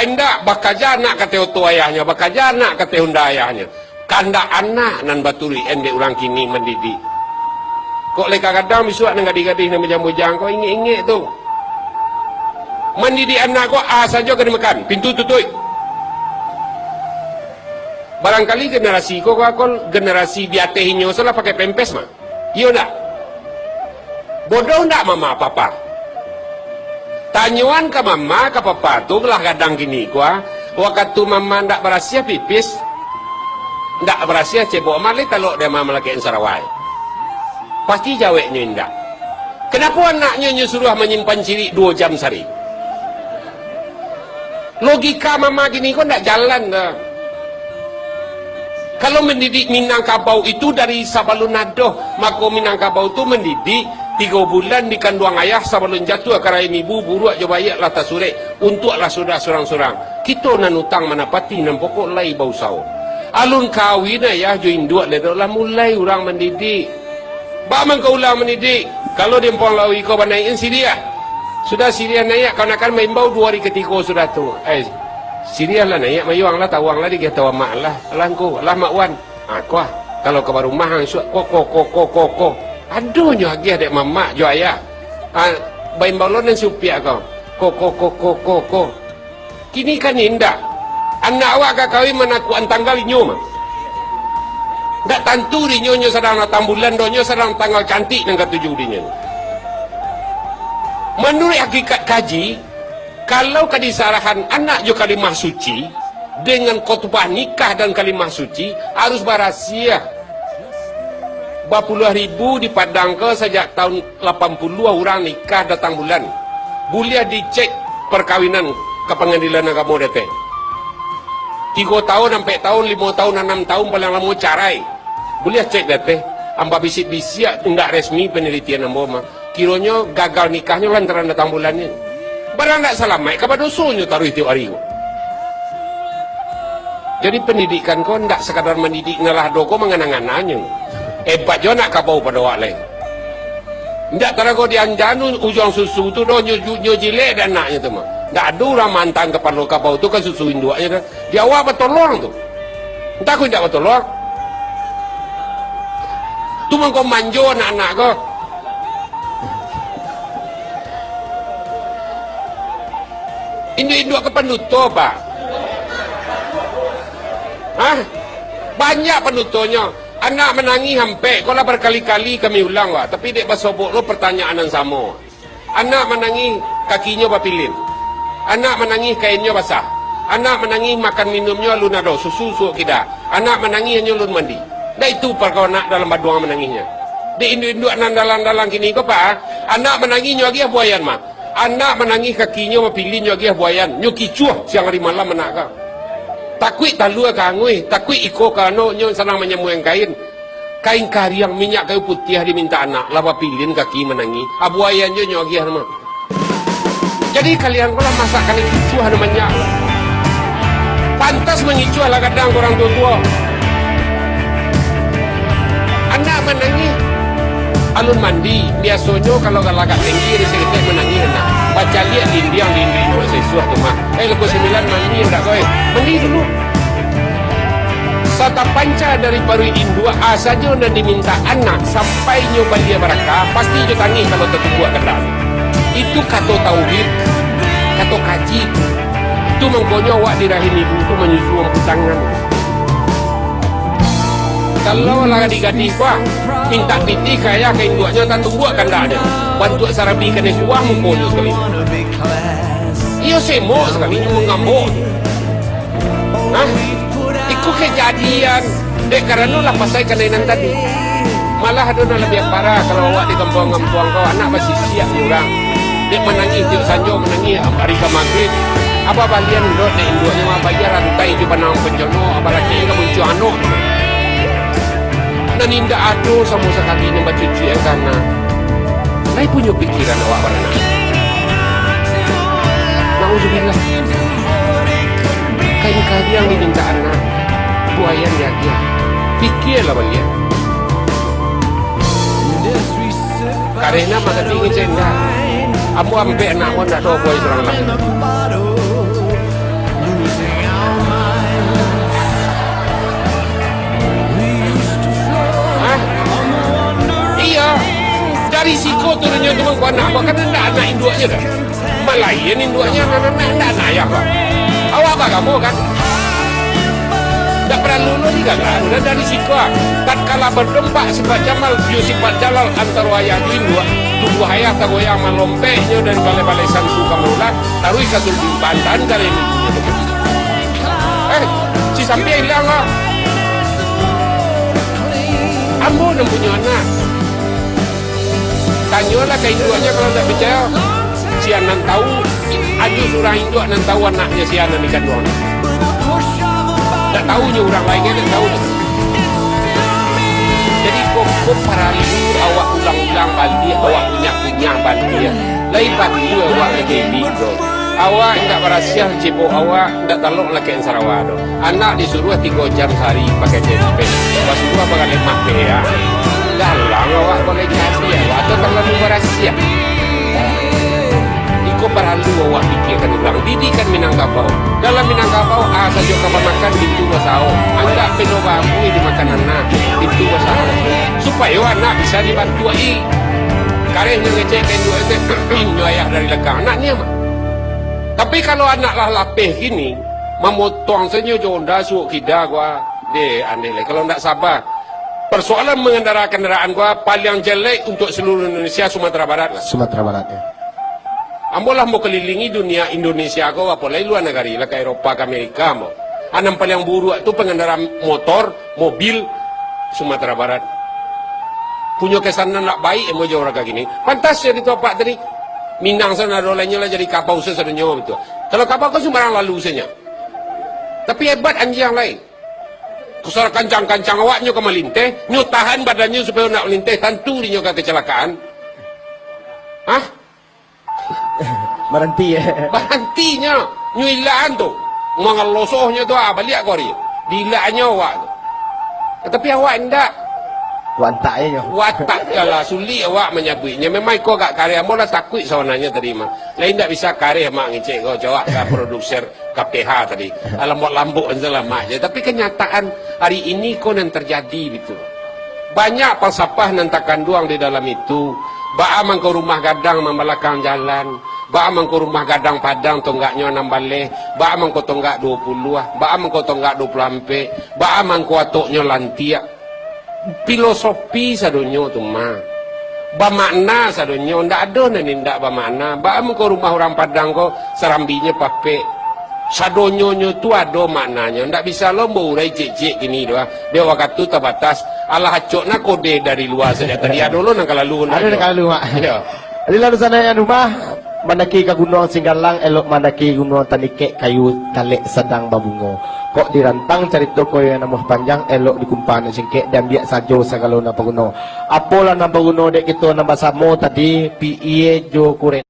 indak bakaja anak kata oto ayahnya, bakaja anak kata hunda ayahnya. Kanda anak nan baturi endek orang kini mendidik. Kok leka kadang misuak nang gadis-gadis nang bujang-bujang kau inget-inget tu. Mendidik anak kau saja kena makan, pintu tutup. Barangkali generasi kau generasi biatehinyo salah pakai pempes mah. Iya ndak? Bodoh ndak mama papa? Tanyuan ke mama ke papa tu belah kadang gini kuah. Waktu mama ndak berasia pipis, ndak berasia cebok malik kalau dia mama lagi Sarawai. Pasti jawabnya ndak. Kenapa anaknya nyuruh menyimpan ciri 2 jam sehari? Logika mama gini kok ndak jalan dah. Kalau mendidik Minangkabau itu dari sabalun nadoh, maka Minangkabau itu mendidik 3 bulan di kandungan ayah sabalun jatuh akarai ibu buruak jobayak lata sore untuklah sudah sorang-sorang. Kita nan utang manapati nan pokok lai bau sau. Alun kawin ayah jo induk ledolah mulai orang mendidik. Ba man kau ulang mendidik. Kalau dia empong lawi kau banaiin Syria. Sudah Syria naik kau nak main bau 2 hari ketiga sudah tu. Syria lah naik mayuang lah tawang lah dia tahu mak lah. Alangku lah mak wan. Kuah kalau ke baru mahang suak kok. Aduhnya lagi adik mamak jo ayah. Bain balon dan supiak kau. Kok. Kini kan indah. Anak awak kak kawin menakuan tanggal inyo mah. Ndak tantu di nyo sedang datang bulan donyo sedang tanggal cantik nang ketujuh dinyo. Menurut hakikat kaji, kalau kadisarahan anak jo kalimah suci dengan khotbah nikah dan kalimah suci harus barasia. Berpuluh ribu di Padang ke sejak tahun 80 orang nikah datang bulan. Boleh dicek perkawinan ke pengadilan agama dete. 3 tahun sampai tahun, 5 tahun, 6 tahun paling lama carai. Boleh cek dete. Amba bisik-bisik tidak resmi penelitian ambo mah. Kiranya gagal nikahnya lantaran datang bulannya. Barang tak selamat kepada dosonya taruh tiap hari. Jadi pendidikan kau tidak sekadar mendidik ngalah doko mengenang-angannya. Hebat jo nak kabau pada wak lain. Tidak terago dianjanu ujung susu tu do nyo jilek dan anaknya tu mah. Tak ada orang mantan kepala kabau tu kan susu induaknya dah. Dia awak bertolong tu. Entah aku tidak bertolong. Tu mah kau manjo anak-anak kau. Induk-induk ke penutup pak. Banyak penutupnya. Anak menangi hampir. Kalau berkali-kali kami ulang pak. Tapi dek basobok lo pertanyaan yang sama. Anak menangi kakinya bapilin. Anak menangi kainnya basah. Anak menangi makan minumnya lun ado. Susu kita. Anak menangi hanya lun mandi. Dah itu perkau nak dalam baduang menanginya. Di induk-induk nan dalang-dalang kini kau pak. Anak menanginya lagi buayan mah. Anak menangis kakinya mapilin nyo agih buayan nyo kicuah siang hari malam anak ka takui talua ka ngui takui iko ka no nyo sanang menyemuang kain kariang minyak kayu putih diminta anak laba pilin kaki menangi buayan nyo agih nama. Jadi kalian kalau masak kalian kicuah namanya pantas mengicuah lah kadang orang tua anak menangis alun mandi biasanya kalau galak tinggi risik menangi anak baca lihat dinding buat sesuatu tu mah lepas 9 mandi enggak kau mandi dulu sata panca dari baru indua saja dan diminta anak sampai nyoba dia barakah pasti dia tangis kalau terbuat kedal itu kata tauhid kata kaji itu mengkonya awak di rahim ibu itu menyusu tangan. Kalau lah gadis-gadis kuah minta piti kaya kain buatnya tak tunggu kan tak ada bantu sarabi kena kuah mumpul sekali iya semua sekali mengamuk ikut kejadian dek karena lah pasai kenainan tadi malah ada lebih parah kalau awak di kampung-kampung kau anak masih siap orang dek menangis tiap sanjo menangis hari ke maghrib apa balian dok dek induknya mah bayar rantai di panang penjono apalagi yang muncul anak dan indah aduh sama sekali nyembat cuci yang karena saya punya pikiran awak warna na'udzubillah kain kariang diminta anak buayan dia pikirlah balian karena maka tinggi cenda amu ampe anak wan tak tahu buai serang lagi kan anda anak induknya dah. Malayan induknya anak-anak anda anak ayah pak. Awak apa kamu kan? Tak perlu lagi kan lah. Udah dari siku ah. Tak kalah berdempak sifat Jamal, sifat Jalal antara ayah tu induk. Tubuh ayah tak goyang melompeknya dan balai-balai santu kamulah. Taruh katul di bantan kali ini. Si sampai hilang lah. Ambo yang punya anak. Tanyalah ke induknya kalau tak percaya. Si anak tahu, aju surah induk anak tahu anaknya si anak di kandungan. Tak tahunya orang lain kan tak tahu. Jadi kok parali awak ulang-ulang balik, awak punya balik. Lain balik awak lagi biro. Awak tidak berhasil cipu awak tidak taluk lagi yang Sarawak. Anak disuruh 3 jam sehari pakai JP. Disuruh pakai 5 ya. Dalam awak boleh jadi awak atau terlalu berhasil. Iko perlu awak pikirkan ulang. Didikan Minangkabau. Dalam Minangkabau saja kapan makan pintu wasau. Anda penuh bambu di makanan anak pintu wasau. Supaya anak bisa dibantu ai. Karehnya ngecekkan dua itu ayah dari lekang anaknya mah. Tapi kalau anak lah lapeh gini, memotong saja jonda suuk kida gua de andele. Kalau ndak sabar, persoalan mengendarai kendaraan gua paling jelek untuk seluruh Indonesia Sumatera Barat lah. Sumatera Barat ya. Ambolah mau kelilingi dunia Indonesia gua apalagi luar negara lah ke Eropa ke Amerika mau. Anam paling buruk itu pengendara motor, mobil Sumatera Barat. Punya kesan nak baik mau jauh raga gini. Pantas ya itu apa tadi? Minang sana rolanya lah jadi kapau sesadanya betul. Kalau kapau kan sembarang lalu saja. Tapi hebat anjing yang lain. Kusar kancang-kancang awaknya ke melinteh, nyu tahan badannya supaya nak melinteh, tentu dia ke kecelakaan. Hah? Berhenti ya. Berhentinya, nyu ilaan tu. Mengelosohnya tu balik kau dia. Dilaannya awak tu. Tapi awak enggak. Wantaknya. Watak lah sulit awak menyabutnya. Memang kau gak karya mula takut sawananya terima. Lain tak bisa karya mak ngecek kau jawab ke produser KPH tadi. Lambuk-lambuk salah mak je. Tapi kenyataan hari ini kau yang terjadi gitu. Banyak falsafah nantakan doang di dalam itu. Ba'a mangko rumah gadang membelakang jalan. Ba'a mangko rumah gadang padang tonggaknya 6 baleh. Ba'a mangko tonggak 20 ah. Ba'a mangko tonggak 20 ampe. Ba'a mangko atoknya lantiak. Filosofi sadonyo tu mah. Ba makna sadonyo ndak ada nan ndak ba makna. Ba mengko rumah orang Padang ko serambinya pape. Sadonyo tu ada maknanya. Ndak bisa lo mau urai cek gini doa. Dia waktu terbatas. Allah hacokna kode dari luar saja. Tadi ada lo nang kalalu. Ada nang kalalu mak. Ya. Jadi lalu sana yang rumah mandaki ke Gunung Singgalang elok mandaki Gunung Tanike kayu talek sedang babungo. Kok dirantang cerita ko yang nama panjang elok dikumpang singkek dan biak sajo sagalo na paguno. Apola na paguno dek itu nama samo tadi PIE jo kuren.